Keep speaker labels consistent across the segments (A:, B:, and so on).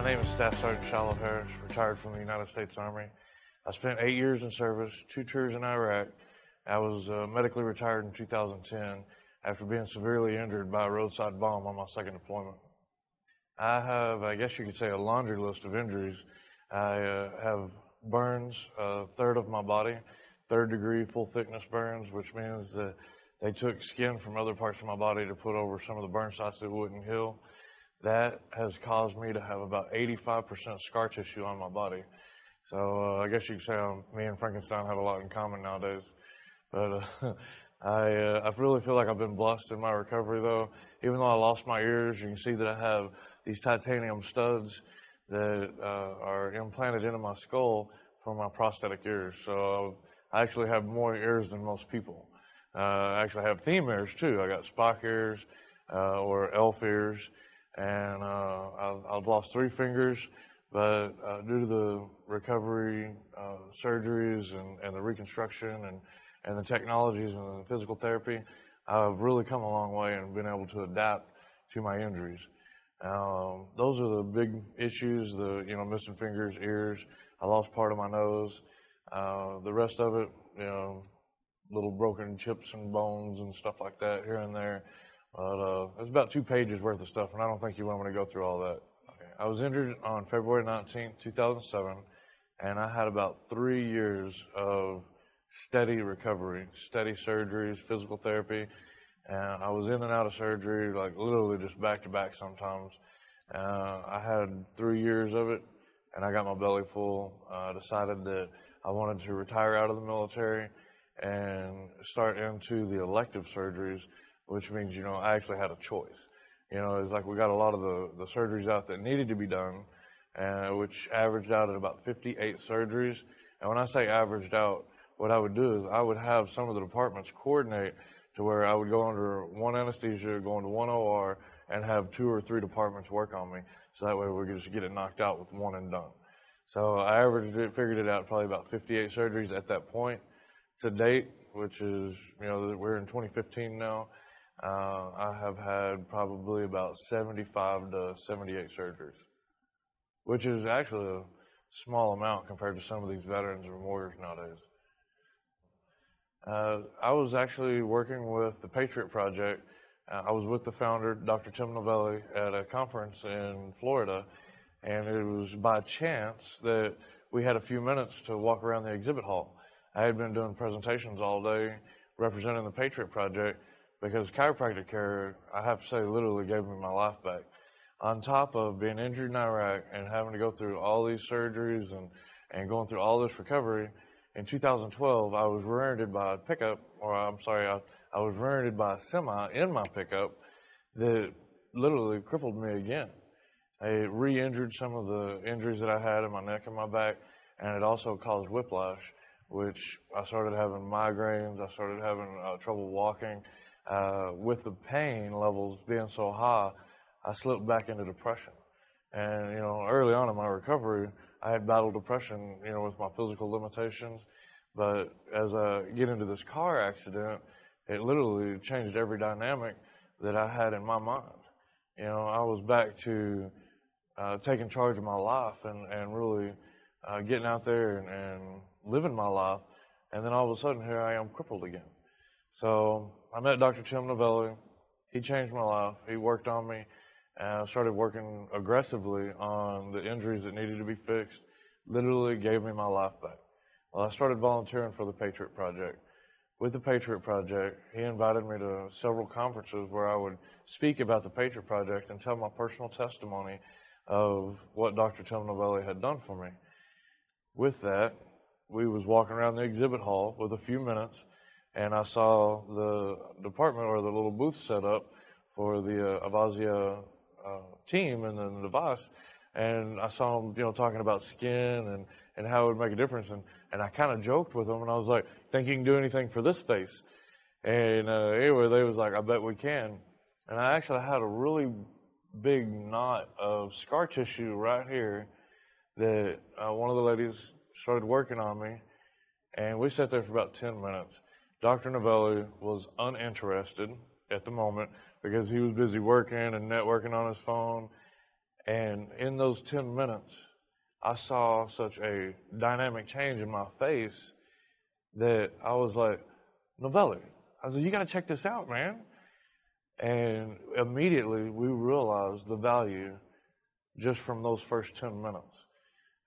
A: My name is Staff Sergeant Shilo Harris, retired from the United States Army. I spent 8 years in service, 2 tours in Iraq. I was medically retired in 2010 after being severely injured by a roadside bomb on my second deployment. I have, I guess you could say, a laundry list of injuries. I have burns, a third of my body, third-degree full-thickness burns, which means that they took skin from other parts of my body to put over some of the burn sites that wouldn't heal. That has caused me to have about 85% scar tissue on my body. So I guess you could say me and Frankenstein have a lot in common nowadays. But I really feel like I've been blessed in my recovery, though. Even though I lost my ears, you can see that I have these titanium studs that are implanted into my skull for my prosthetic ears. So I actually have more ears than most people. I actually have theme ears, too. I got Spock ears or elf ears. And I've lost 3 fingers, but due to the recovery surgeries and the reconstruction and the technologies and the physical therapy, I've really come a long way and been able to adapt to my injuries. Those are the big issues, missing fingers, ears. I lost part of my nose. The rest of it, little broken chips and bones and stuff like that here and there. But it's about 2 pages worth of stuff, and I don't think you want me to go through all that. Okay. I was injured on February 19th, 2007, and I had about 3 years of steady recovery, steady surgeries, physical therapy. And I was in and out of surgery, like literally just back to back sometimes. I had 3 years of it, and I got my belly full. I decided that I wanted to retire out of the military and start into the elective surgeries, which means, I actually had a choice. It's like we got a lot of the surgeries out that needed to be done, which averaged out at about 58 surgeries. And when I say averaged out, what I would do is I would have some of the departments coordinate to where I would go under one anesthesia, go into one OR, and have 2 or 3 departments work on me. So that way we could just get it knocked out with one and done. So I averaged it, figured it out, probably about 58 surgeries at that point. To date, which is, we're in 2015 now, I have had probably about 75 to 78 surgeries, which is actually a small amount compared to some of these veterans and warriors nowadays. I was actually working with the Patriot Project. I was with the founder, Dr. Tim Novelli, at a conference in Florida, and it was by chance that we had a few minutes to walk around the exhibit hall. I had been doing presentations all day representing the Patriot Project, because chiropractic care, I have to say, literally gave me my life back. On top of being injured in Iraq and having to go through all these surgeries and going through all this recovery, in 2012, I was rear-ended by a pickup, I was rear-ended by a semi in my pickup that literally crippled me again. It re-injured some of the injuries that I had in my neck and my back, and it also caused whiplash, which I started having migraines, I started having trouble walking. With the pain levels being so high, I slipped back into depression. And, early on in my recovery, I had battled depression, with my physical limitations. But as I get into this car accident, it literally changed every dynamic that I had in my mind. I was back to taking charge of my life and really getting out there and living my life. And then all of a sudden, here I am crippled again. So I met Dr. Tim Novelli. He changed my life. He worked on me, and I started working aggressively on the injuries that needed to be fixed. Literally gave me my life back. Well, I started volunteering for the Patriot Project. With the Patriot Project, he invited me to several conferences where I would speak about the Patriot Project and tell my personal testimony of what Dr. Tim Novelli had done for me. With that, we was walking around the exhibit hall with a few minutes, and I saw the department or the little booth set up for the Avazia team and then the device. And I saw them, talking about skin and how it would make a difference. And I kind of joked with them, and I was like, think you can do anything for this face? And anyway, they was like, I bet we can. And I actually had a really big knot of scar tissue right here that one of the ladies started working on me. And we sat there for about 10 minutes. Dr. Novelli was uninterested at the moment because he was busy working and networking on his phone. And in those 10 minutes, I saw such a dynamic change in my face that I was like, Novelli, I was like, you got to check this out, man. And immediately we realized the value just from those first 10 minutes.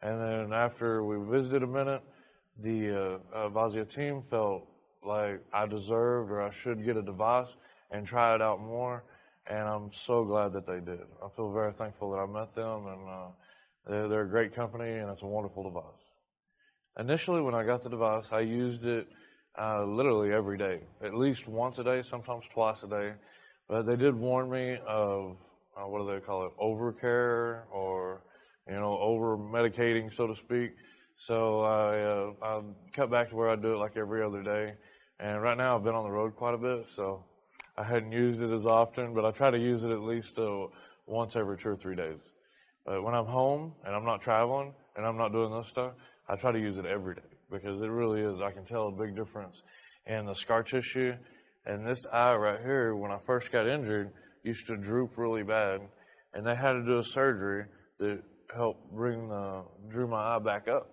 A: And then after we visited a minute, the Vazia team felt like I deserved or I should get a device and try it out more. And I'm so glad that they did. I feel very thankful that I met them, and they're a great company, and it's a wonderful device. Initially, when I got the device, I used it literally every day, at least once a day, sometimes twice a day. But they did warn me of, what do they call it, overcare or, over medicating, so to speak. So I cut back to where I do it like every other day. And right now I've been on the road quite a bit, so I hadn't used it as often, but I try to use it at least once every 2 or 3 days. But when I'm home and I'm not traveling and I'm not doing this stuff, I try to use it every day because it really is. I can tell a big difference in the scar tissue. And this eye right here, when I first got injured, used to droop really bad. And they had to do a surgery that helped drew my eye back up.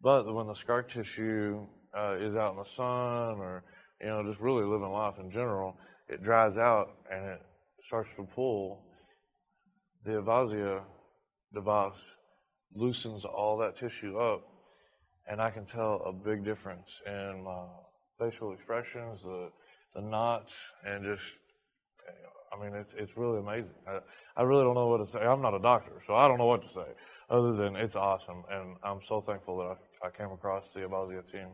A: But when the scar tissue is out in the sun or, just really living life in general, it dries out and it starts to pull. The Vazia device loosens all that tissue up, and I can tell a big difference in my facial expressions, the knots, and just, it's really amazing. I really don't know what to say. I'm not a doctor, so I don't know what to say, other than it's awesome, and I'm so thankful that I came across the Vazia team.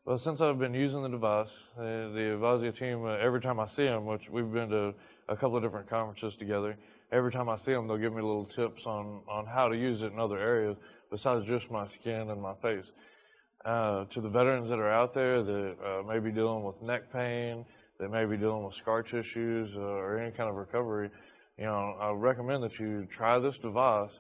A: Well, since I've been using the device, the Vazia team, every time I see them, which we've been to a couple of different conferences together, every time I see them, they'll give me little tips on how to use it in other areas besides just my skin and my face. To the veterans that are out there that may be dealing with neck pain, that may be dealing with scar tissues or any kind of recovery, I recommend that you try this device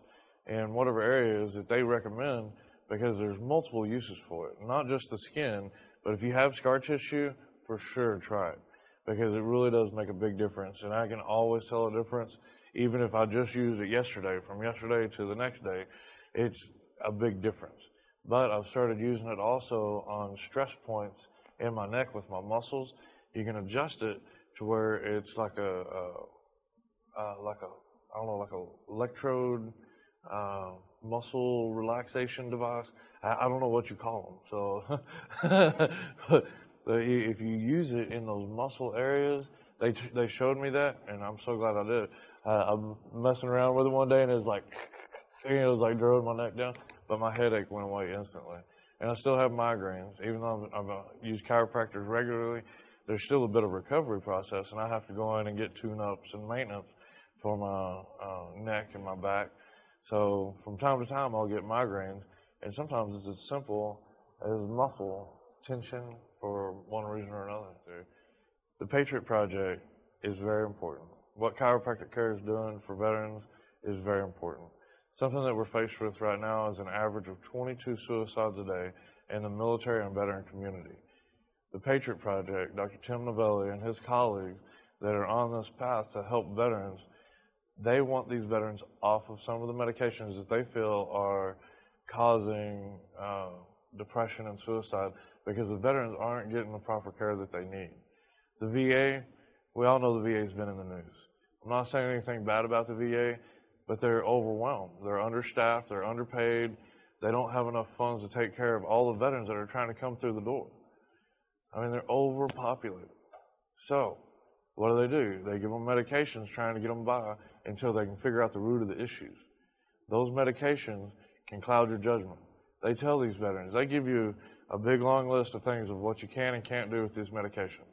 A: in whatever areas that they recommend, because there's multiple uses for it, not just the skin, but if you have scar tissue, for sure try it, because it really does make a big difference. And I can always tell a difference, even if I just used it yesterday, from yesterday to the next day, it's a big difference. But I've started using it also on stress points in my neck with my muscles. You can adjust it to where it's like a electrode muscle relaxation device. I don't know what you call them. So, but if you use it in those muscle areas, they showed me that, and I'm so glad I did it. I'm messing around with it one day, and it was like drawing my neck down, but my headache went away instantly. And I still have migraines, even though I've used chiropractors regularly. There's still a bit of recovery process, and I have to go in and get tune-ups and maintenance for my neck and my back. So from time to time, I'll get migraines, and sometimes it's as simple as muscle tension for one reason or another. The Patriot Project is very important. What chiropractic care is doing for veterans is very important. Something that we're faced with right now is an average of 22 suicides a day in the military and veteran community. The Patriot Project, Dr. Tim Novelli and his colleagues that are on this path to help veterans, they want these veterans off of some of the medications that they feel are causing depression and suicide, because the veterans aren't getting the proper care that they need. The VA, we all know the VA's been in the news. I'm not saying anything bad about the VA, but they're overwhelmed. They're understaffed, they're underpaid, they don't have enough funds to take care of all the veterans that are trying to come through the door. They're overpopulated. So, what do? They give them medications trying to get them by until they can figure out the root of the issues. Those medications can cloud your judgment. They tell these veterans, they give you a big long list of things of what you can and can't do with these medications.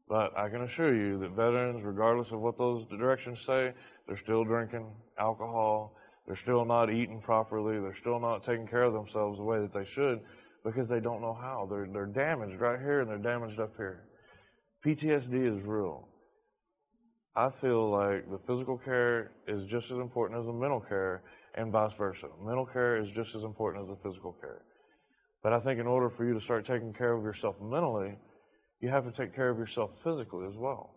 A: But I can assure you that veterans, regardless of what those directions say, they're still drinking alcohol, they're still not eating properly, they're still not taking care of themselves the way that they should, because they don't know how. They're damaged right here and they're damaged up here. PTSD is real. I feel like the physical care is just as important as the mental care, and vice versa. Mental care is just as important as the physical care. But I think in order for you to start taking care of yourself mentally, you have to take care of yourself physically as well.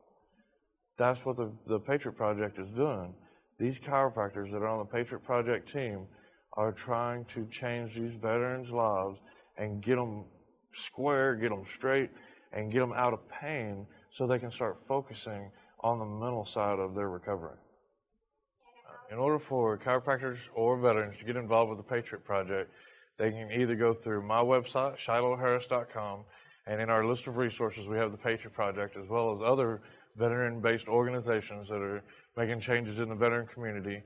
A: That's what the Patriot Project is doing. These chiropractors that are on the Patriot Project team are trying to change these veterans' lives and get them square, get them straight, and get them out of pain so they can start focusing on the mental side of their recovery. In order for chiropractors or veterans to get involved with the Patriot Project, they can either go through my website, ShilohHarris.com, and in our list of resources we have the Patriot Project as well as other veteran-based organizations that are making changes in the veteran community.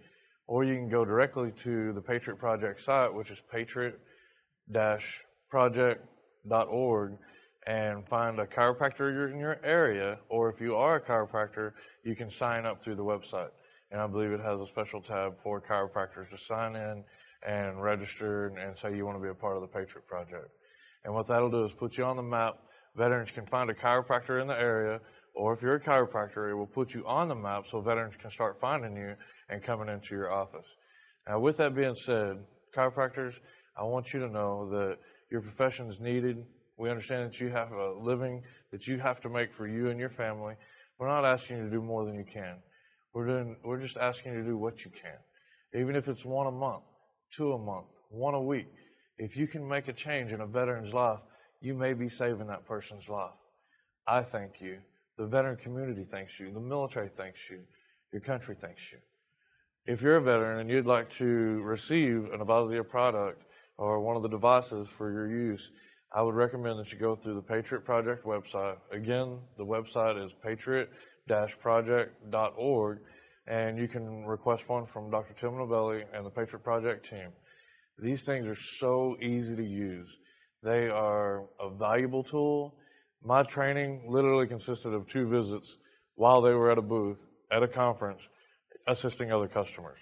A: Or you can go directly to the Patriot Project site, which is patriot-project.org, and find a chiropractor in your area, or if you are a chiropractor, you can sign up through the website. And I believe it has a special tab for chiropractors to sign in and register and say you want to be a part of the Patriot Project. And what that'll do is put you on the map. Veterans can find a chiropractor in the area, or if you're a chiropractor, it will put you on the map so veterans can start finding you and coming into your office. Now, with that being said, chiropractors, I want you to know that your profession is needed. We understand that you have a living that you have to make for you and your family. We're not asking you to do more than you can. We're just asking you to do what you can. Even if it's 1 a month, 2 a month, 1 a week. If you can make a change in a veteran's life, you may be saving that person's life. I thank you. The veteran community thanks you. The military thanks you. Your country thanks you. If you're a veteran and you'd like to receive an Avazia product or one of the devices for your use, I would recommend that you go through the Patriot Project website. Again, the website is patriot-project.org, and you can request one from Dr. Tim Novelli and the Patriot Project team. These things are so easy to use. They are a valuable tool. My training literally consisted of 2 visits while they were at a booth at a conference assisting other customers.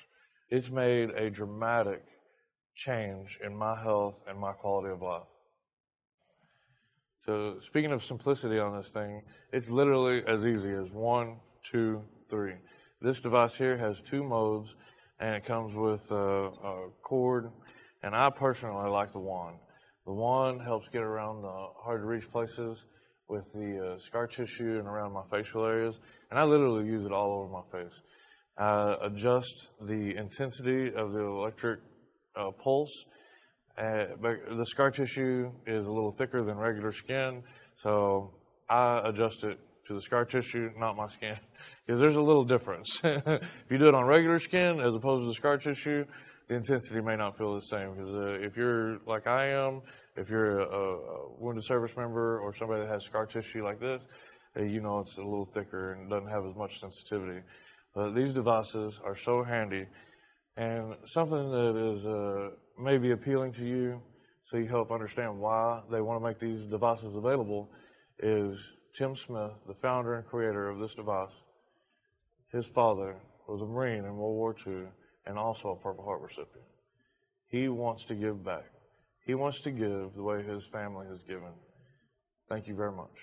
A: It's made a dramatic change in my health and my quality of life. So speaking of simplicity on this thing, it's literally as easy as 1, 2, 3. This device here has 2 modes, and it comes with a cord, and I personally like the wand. The wand helps get around the hard-to-reach places with the scar tissue and around my facial areas, and I literally use it all over my face. I adjust the intensity of the electric pulse. But the scar tissue is a little thicker than regular skin, so I adjust it to the scar tissue, not my skin, because there's a little difference. If you do it on regular skin as opposed to the scar tissue, the intensity may not feel the same, because if you're like I am, if you're a wounded service member or somebody that has scar tissue like this, you know it's a little thicker and doesn't have as much sensitivity. But these devices are so handy, and something that is maybe appealing to you, so you help understand why they want to make these devices available, is Tim Smith, the founder and creator of this device. His father was a Marine in World War II and also a Purple Heart recipient. He wants to give back. He wants to give the way his family has given. Thank you very much.